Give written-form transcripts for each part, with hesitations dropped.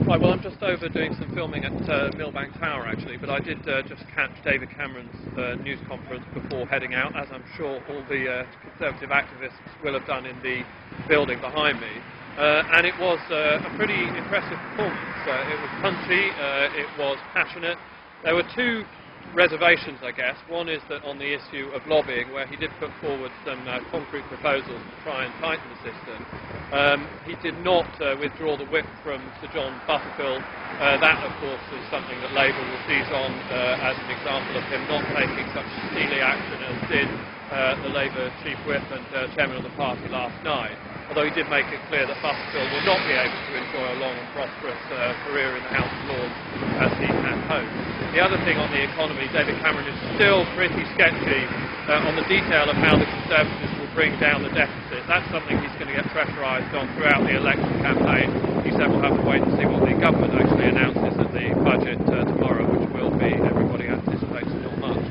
Hi, well, I'm just over doing some filming at Millbank Tower, actually, but I did just catch David Cameron's news conference before heading out, as I'm sure all the Conservative activists will have done in the building behind me. And it was a pretty impressive performance. It was punchy, it was passionate. There were two reservations, I guess. One is that on the issue of lobbying, where he did put forward some concrete proposals to try and tighten the system, he did not withdraw the whip from Sir John Butterfield. That, of course, is something that Labour will seize on as an example of him not taking such steely action as did the Labour Chief Whip and Chairman of the party last night, although he did make it clear that Butterfield will not be able to enjoy a long and prosperous career in the House of Lords as he had hoped. The other thing on the economy, David Cameron is still pretty sketchy on the detail of how the Conservatives will bring down the deficit. That's something he's going to get pressurised on throughout the election campaign. He said we'll have to wait and see what the government actually announces at the budget tomorrow, which will be, everybody anticipates, not much.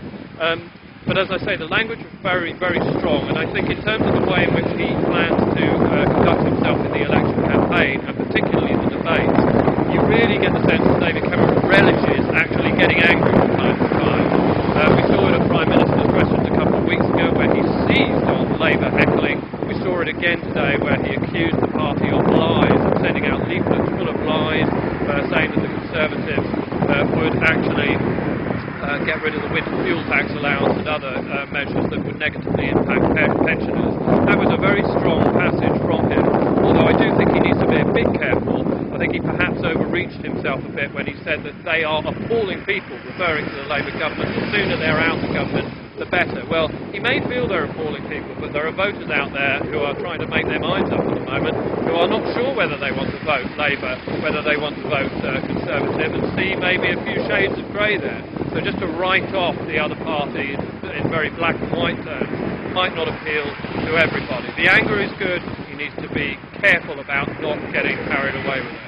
But as I say, the language was very, very strong, and I think in terms of the way in which he plans to conduct himself in the election campaign, and particularly in the debates, you really get the sense that David Cameron relishes actually getting angry from time to time. We saw it at Prime Minister's questions a couple of weeks ago, where he seized on Labour heckling. We saw it again today, where he accused the party of lies, of sending out leaflets full of lies, saying that the Conservatives would actually get rid of the winter fuel tax allowance and other measures that would negatively impact pensioners. That was a very strong passage from him, although I do think he needs to be a bit careful. I think he perhaps overreached himself a bit when he said that they are appalling people, referring to the Labour government. The sooner they're out of government, the better. Well, he may feel they're appalling people, but there are voters out there who are trying to make their minds up at the moment, who are not sure whether they want to vote Labour, whether they want to vote Conservative, and see maybe a few shades of grey there. So just to write off the other parties in very black and white terms might not appeal to everybody. The anger is good. He needs to be careful about not getting carried away with it.